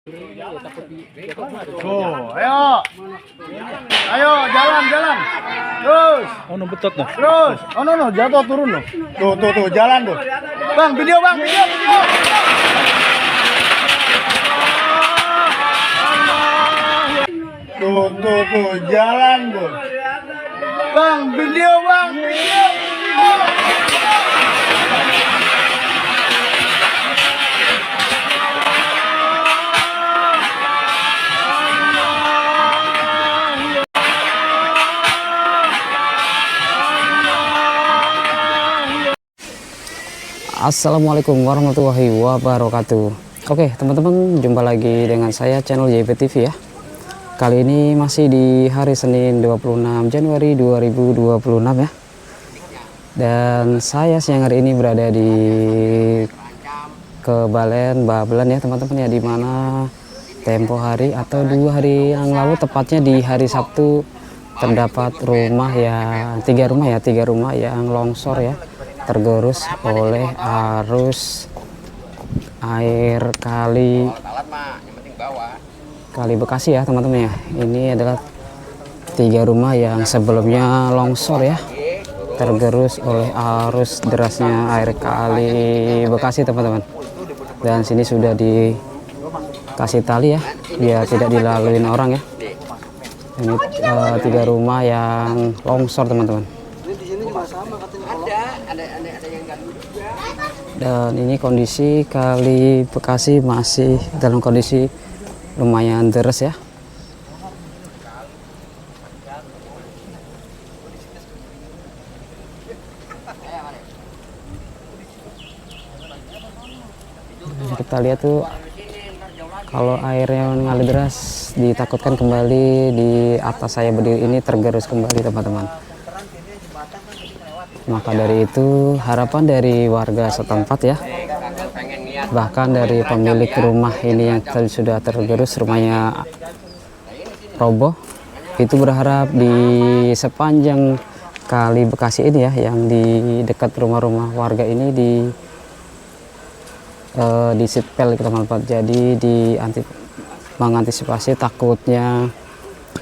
Tuh, ayo. Ayo, jalan. Terus. Oh, no betot no. Terus. Oh, no, jatuh turun loh. Tuh, jalan tuh. Bang, video. Tuh, jalan tuh. Bang, video. Assalamualaikum warahmatullahi wabarakatuh. Oke teman-teman, jumpa lagi dengan saya channel JP TV ya. Kali ini masih di hari Senin 26 Januari 2026 ya. Dan saya siang hari ini berada di Kebalen Babelan ya teman-teman ya, dimana tempo hari atau 2 hari yang lalu, tepatnya di hari Sabtu, terdapat tiga rumah yang longsor ya, tergerus oleh arus air kali Bekasi ya teman-teman ya. Ini adalah 3 rumah yang sebelumnya longsor ya, tergerus oleh arus derasnya air kali Bekasi teman-teman. Dan sini sudah dikasih tali ya, biar tidak dilaluin orang ya. Ini 3 rumah yang longsor teman-teman. Dan ini kondisi kali Bekasi masih dalam kondisi lumayan deres ya. Kita lihat tuh, kalau airnya mengalir deras, ditakutkan kembali di atas saya berdiri ini tergerus kembali teman-teman. Maka dari itu harapan dari warga setempat ya, bahkan dari pemilik rumah ini yang tadi sudah tergerus, rumahnya roboh, itu berharap di sepanjang kali Bekasi ini ya, yang di dekat rumah-rumah warga ini di sipel teman-teman. Jadi mengantisipasi takutnya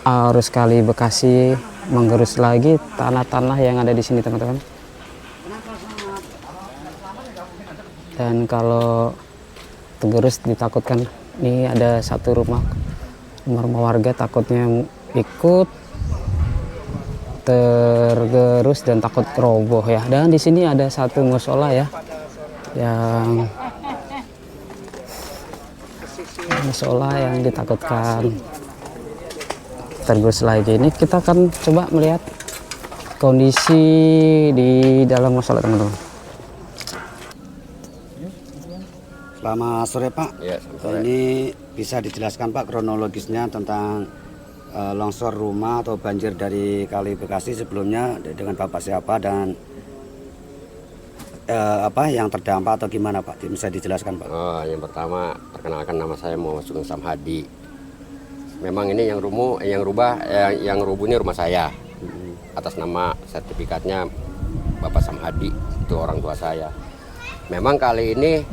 arus kali Bekasi menggerus lagi tanah-tanah yang ada di sini teman-teman. Dan kalau tergerus ditakutkan, ini ada satu rumah warga takutnya ikut tergerus dan takut roboh ya. Dan di sini ada satu musola ya, yang ditakutkan tergerus lagi. Ini kita akan coba melihat kondisi di dalam musola teman-teman. Selamat sore Pak. Ya, sore. Ini bisa dijelaskan Pak kronologisnya tentang longsor rumah atau banjir dari Kali Bekasi sebelumnya dengan Bapak siapa dan apa yang terdampak atau gimana Pak? Bisa dijelaskan Pak? Oh, yang pertama perkenalkan, nama saya Muhammad Sugeng Samhadi. Memang ini yang rubuh ini rumah saya. Atas nama sertifikatnya Bapak Samhadi, itu orang tua saya. Memang kali ini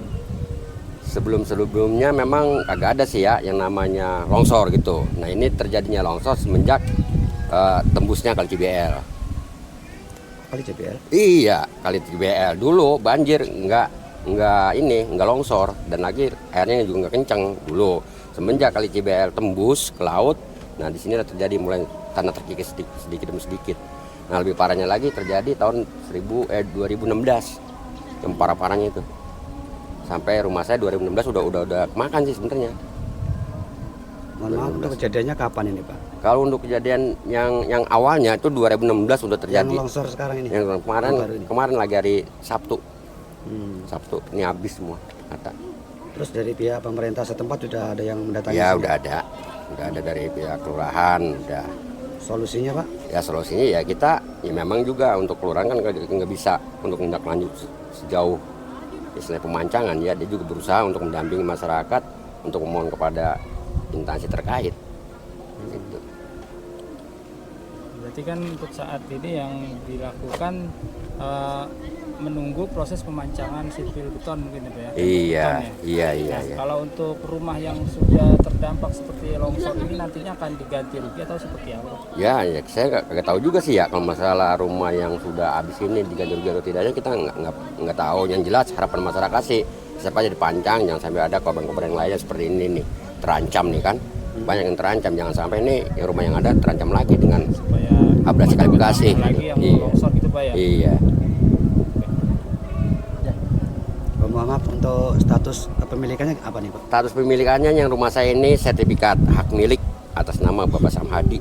sebelumnya memang agak ada sih ya yang namanya longsor gitu. Nah, ini terjadinya longsor semenjak tembusnya Kali Cibl. Kali Cibl? Iya, Kali Cibl dulu banjir nggak longsor, dan lagi airnya juga nggak kencang dulu. Semenjak Kali Cibl tembus ke laut, nah di sini terjadi mulai tanah terkikis sedikit demi sedikit. Nah, lebih parahnya lagi terjadi tahun 2016 yang parah-parahnya itu. Sampai rumah saya 2016 udah makan sih sebenarnya. Mohon maaf, untuk kejadiannya kapan ini Pak? Kalau untuk kejadian yang awalnya itu 2016 sudah terjadi. Yang longsor sekarang ini? Yang kemarin lagi hari Sabtu. Sabtu ini habis semua kata. Terus dari pihak pemerintah setempat sudah ada yang mendatangi? Ya udah ada dari pihak kelurahan udah. Solusinya Pak? Ya solusinya ya kita memang juga untuk kelurahan kan nggak bisa untuk tindak lanjut sejauh istilah pemancangan ya, dia juga berusaha untuk mendampingi masyarakat untuk memohon kepada instansi terkait. Gitu. Berarti kan untuk saat ini yang dilakukan menunggu proses pemancangan sipil beton mungkin ya Pak ya? Iya, Beton ya? iya. Kalau untuk rumah yang sudah terdampak seperti longsor ini nantinya akan diganti rugi atau seperti apa? Ya, saya nggak tahu juga sih ya kalau masalah rumah yang sudah habis ini diganti rugi atau tidaknya kita nggak tahu. Yang jelas harapan masyarakat sih siapa aja dipancang, jangan sampai ada korban-korban yang lainnya seperti ini nih terancam nih kan. Banyak yang terancam, jangan sampai nih yang rumah yang ada terancam lagi dengan Supaya abrasi kali Bekasi. lagi yang Iya. longsor gitu Pak ya? Iya. Maaf, untuk status kepemilikannya apa nih Pak? Status pemilikannya yang rumah saya ini sertifikat hak milik atas nama Bapak Samhadi.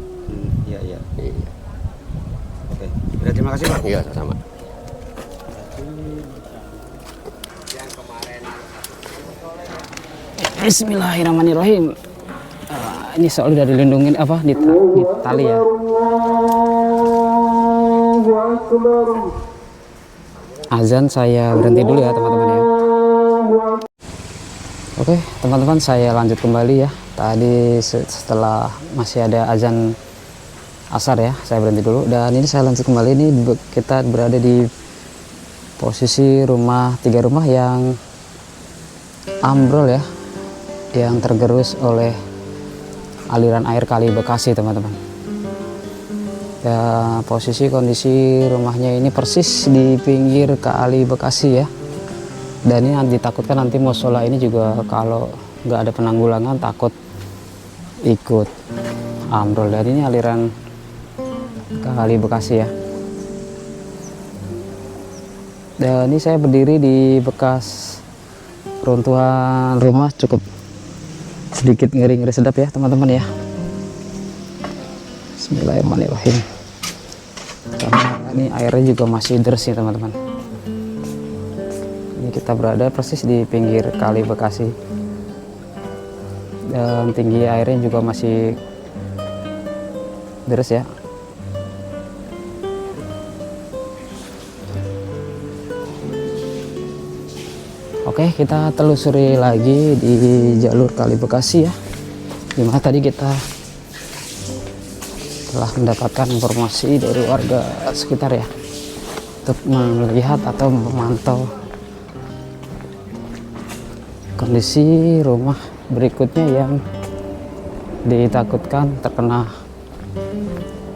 Iya, iya. Iya. Oke. Udah, terima kasih Pak. Iya, sama. Bismillahirrahmanirrahim. Ini soal udah dilindungin apa di tali ya. Azan saya berhenti dulu ya teman-teman ya. Oke teman-teman, saya lanjut kembali ya. Tadi setelah masih ada azan asar ya, saya berhenti dulu dan ini saya lanjut kembali. Ini kita berada di posisi rumah, 3 rumah yang ambrol ya, yang tergerus oleh aliran air Kali Bekasi teman-teman. Ya, posisi kondisi rumahnya ini persis di pinggir Kali Bekasi ya. Dan ini ditakutkan nanti musola ini juga kalau nggak ada penanggulangan takut ikut ambrol. Dan ini aliran Kali Bekasi ya. Dan ini saya berdiri di bekas runtuhan rumah, cukup sedikit ngeri-ngeri sedap ya teman-teman ya. Bismillahirrahmanirrahim. Karena ini airnya juga masih deras ya teman-teman. Ini kita berada persis di pinggir Kali Bekasi dan tinggi airnya juga masih deras ya. Oke, kita telusuri lagi di jalur Kali Bekasi ya, dimana tadi kita telah mendapatkan informasi dari warga sekitar ya untuk melihat atau memantau kondisi rumah berikutnya yang ditakutkan terkena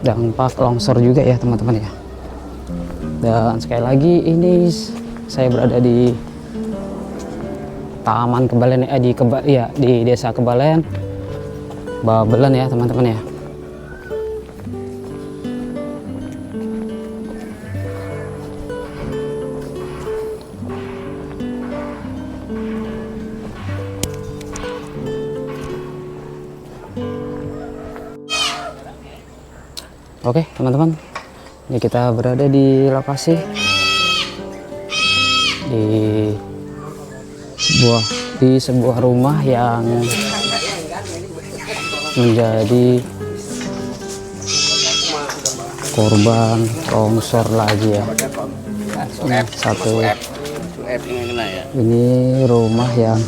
dampak longsor juga ya teman-teman ya. Dan sekali lagi ini saya berada di Taman Kebalen di Desa Kebalen Babelan ya teman-teman ya. Oke teman-teman, ini kita berada di lokasi di sebuah rumah yang menjadi korban longsor lagi ya. Ini rumah yang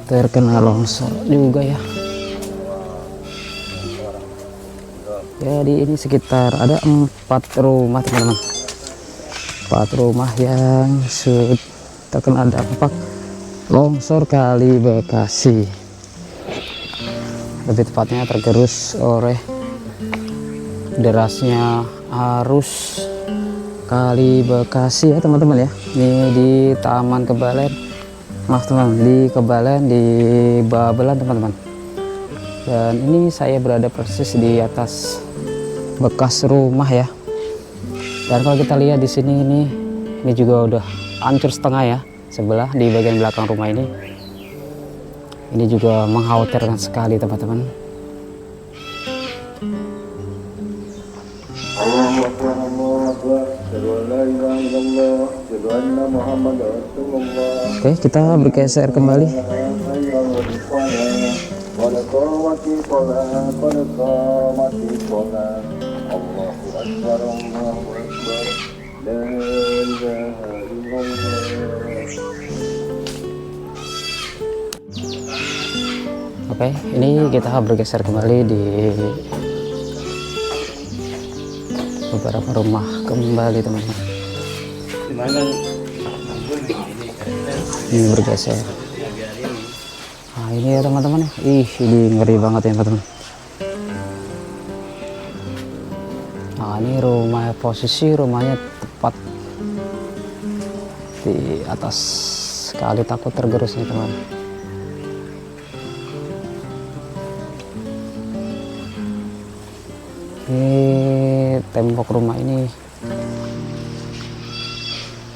terkena longsor juga ya. Jadi ini sekitar ada 4 rumah teman-teman, 4 rumah yang terkena dampak longsor Kali Bekasi, lebih tepatnya tergerus oleh derasnya arus Kali Bekasi ya teman-teman ya. Ini di Taman Kebalen, maaf teman, di Kebalen di Babelan teman-teman. Dan ini saya berada persis di atas bekas rumah ya. Dan kalau kita lihat di sini ini juga udah hancur setengah ya, sebelah di bagian belakang rumah ini. Ini juga mengkhawatirkan sekali teman-teman. Oke, kita bergeser kembali. Oke, ini kita bergeser kembali di beberapa rumah kembali teman-teman. Ini bergeser. Nah ini ya teman-teman, ini ngeri banget ya teman-teman. Nah ini rumah, posisi rumahnya tepat di atas kali, takut tergerus nih teman. Ini tembok rumah ini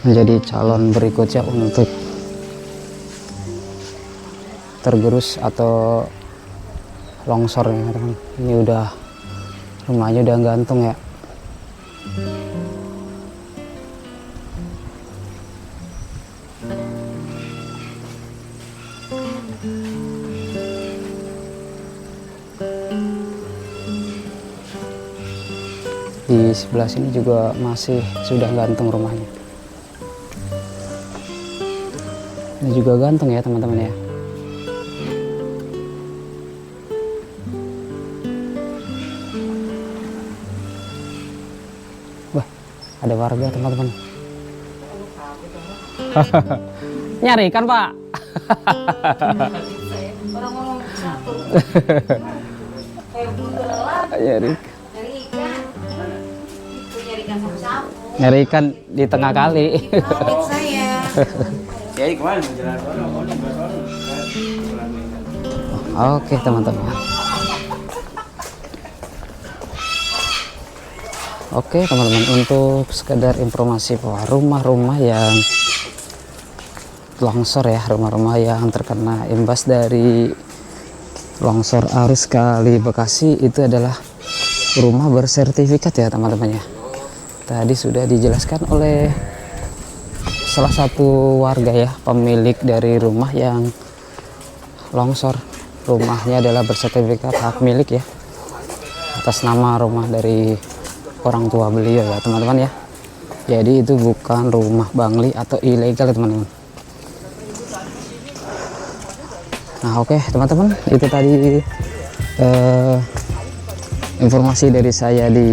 menjadi calon berikutnya untuk tergerus atau longsor ya teman. Ini udah rumahnya udah gantung ya. Di sebelah sini juga masih sudah gantung rumahnya. Ini juga gantung ya teman-teman ya. Wah, ada warga teman-teman. Nyari kan Pak? Orang ngomong satu. Nyari. Nyarikan sapu-sapu. Nyari ikan di tengah kali. Ngomongin saya. Oke teman-teman. Oke teman-teman, untuk sekedar informasi bahwa rumah-rumah yang longsor ya, rumah-rumah yang terkena imbas dari longsor arus Kali Bekasi itu adalah rumah bersertifikat ya teman-teman ya. Tadi sudah dijelaskan oleh salah satu warga ya, pemilik dari rumah yang longsor. Rumahnya adalah bersertifikat hak milik ya, atas nama rumah dari orang tua beliau ya teman-teman ya. Jadi itu bukan rumah bangli atau ilegal ya teman-teman. Nah oke teman-teman, itu tadi informasi dari saya di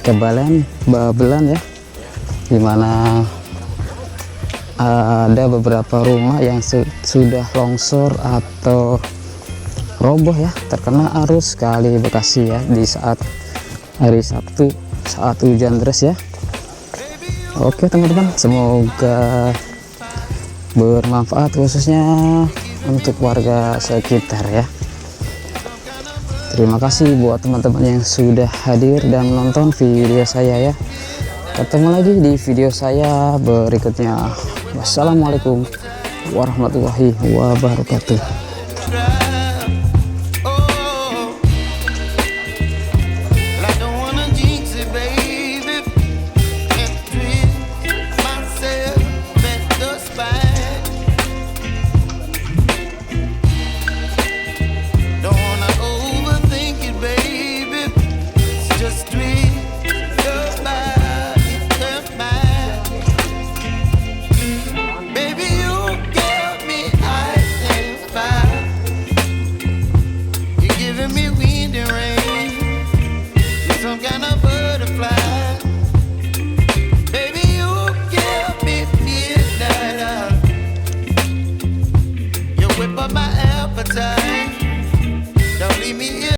Babelan ya, dimana ada beberapa rumah yang sudah longsor atau roboh ya, terkena arus Kali Bekasi ya, di saat hari Sabtu saat hujan deras ya. Oke teman-teman, semoga bermanfaat khususnya untuk warga sekitar ya. Terima kasih buat teman-teman yang sudah hadir dan menonton video saya ya. Ketemu lagi di video saya berikutnya. Wassalamualaikum warahmatullahi wabarakatuh.